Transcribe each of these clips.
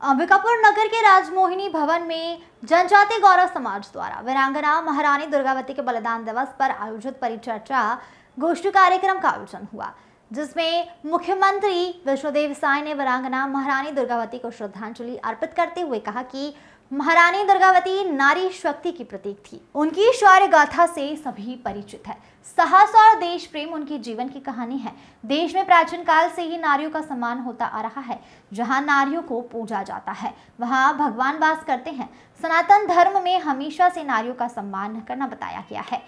अंबिकापुर नगर के राजमोहिनी भवन में जनजाति गौरव समाज द्वारा वीरांगना महारानी दुर्गावती के बलिदान दिवस पर आयोजित परिचर्चा गोष्ठी कार्यक्रम का आयोजन हुआ, जिसमें मुख्यमंत्री विष्णुदेव साय ने वीरांगना महारानी दुर्गावती को श्रद्धांजलि अर्पित करते हुए कहा कि महारानी दुर्गावती नारी शक्ति की प्रतीक थी। उनकी शौर्य गाथा से सभी परिचित है। साहस और देश प्रेम उनके जीवन की कहानी है। देश में प्राचीन काल से ही नारियों का सम्मान होता आ रहा है। जहां नारियों को पूजा जाता है वहां भगवान वास करते हैं। सनातन धर्म में हमेशा से नारियों का सम्मान करना बताया गया है।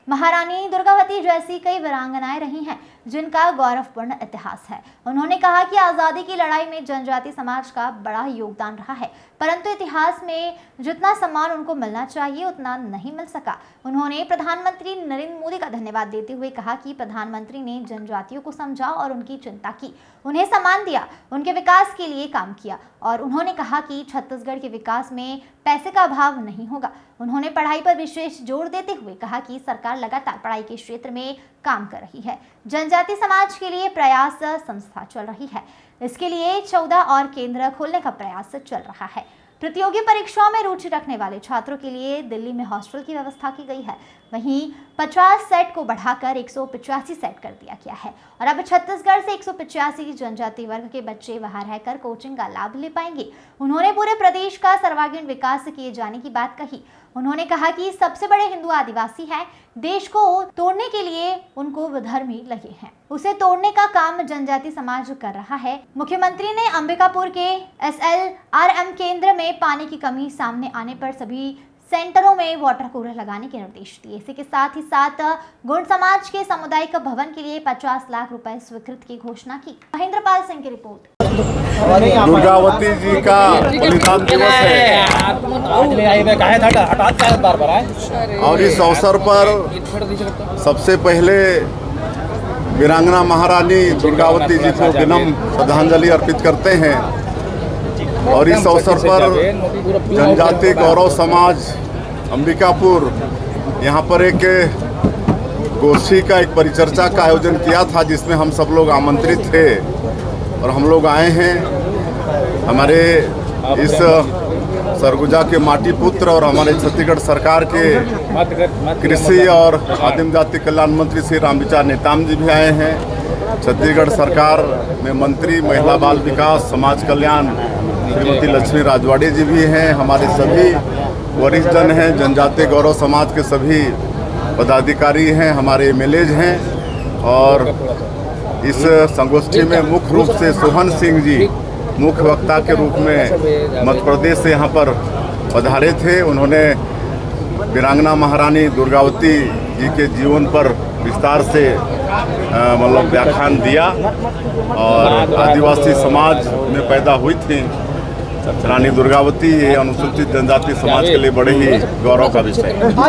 महारानी दुर्गावती जैसी कई वीरांगनाएं रही हैं जिनका गौरवपूर्ण इतिहास है। उन्होंने कहा कि आज़ादी की लड़ाई में जनजाति समाज का बड़ा योगदान रहा है, परंतु इतिहास में जितना सम्मान उनको मिलना चाहिए उतना नहीं मिल सका। उन्होंने प्रधानमंत्री नरेंद्र मोदी का धन्यवाद देते हुए कहा कि प्रधानमंत्री ने जनजातियों को समझा और उनकी चिंता की, उन्हें सम्मान दिया, उनके विकास के लिए काम किया। और उन्होंने कहा कि छत्तीसगढ़ के विकास में पैसे का अभाव नहीं होगा। उन्होंने पढ़ाई पर विशेष जोर देते हुए कहा कि सरकार लगातार पढ़ाई के क्षेत्र में काम कर रही है। जनजाति समाज के लिए प्रयास संस्था चल रही है। इसके लिए 14 और केंद्र खोलने का प्रयास चल रहा है। प्रतियोगी परीक्षाओं में रुचि रखने वाले छात्रों के लिए दिल्ली में हॉस्टल की व्यवस्था की गई है। वहीं 50 सेट को बढ़ाकर 185 सेट कर दिया गया है और अब छत्तीसगढ़ से 185 जनजाति वर्ग के बच्चे वहां रहकर कोचिंग का लाभ ले पाएंगे। उन्होंने पूरे प्रदेश का सर्वांगीण विकास किए जाने की बात कही। उन्होंने कहा कि सबसे बड़े हिंदू आदिवासी हैं, देश को तोड़ने के लिए उनको विधर्मी लगे हैं, उसे तोड़ने का काम जनजाति समाज कर रहा है। मुख्यमंत्री ने अंबिकापुर के SLRM केंद्र में पानी की कमी सामने आने पर सभी सेंटरों में वाटर कूलर लगाने के निर्देश दिए। इसी के साथ ही गुण समाज के सामुदायिक भवन के लिए 50 लाख रुपए स्वीकृत की घोषणा की। महेंद्रपाल सिंह की रिपोर्ट। दुर्गावती जी का बलिदान दिवस है और इस अवसर पर सबसे पहले वीरांगना महारानी दुर्गावती जी को विनम्र श्रद्धांजलि अर्पित करते हैं। और इस अवसर पर जनजाति गौरव समाज अंबिकापुर यहाँ पर एक गोष्ठी का एक परिचर्चा का आयोजन किया था, जिसमें हम सब लोग आमंत्रित थे और हम लोग आए हैं। हमारे इस सरगुजा के माटी पुत्र और हमारे छत्तीसगढ़ सरकार के कृषि और आदिम जाति कल्याण मंत्री श्री रामविचार नेताम जी भी आए हैं। छत्तीसगढ़ सरकार में मंत्री महिला बाल विकास समाज कल्याण श्रीमती लक्ष्मी राजवाड़े जी भी हैं। हमारे सभी वरिष्ठ जन हैं, जनजाति गौरव समाज के सभी पदाधिकारी हैं, हमारे MLAs हैं। और इस संगोष्ठी में मुख्य रूप से सोहन सिंह जी मुख्य वक्ता के रूप में मध्य प्रदेश से यहाँ पर पधारे थे। उन्होंने वीरांगना महारानी दुर्गावती जी के जीवन पर विस्तार से मतलब व्याख्यान दिया और आदिवासी समाज में पैदा हुई थी रानी दुर्गावती। ये अनुसूचित जनजाति समाज के लिए बड़े ही गौरव का विषय है।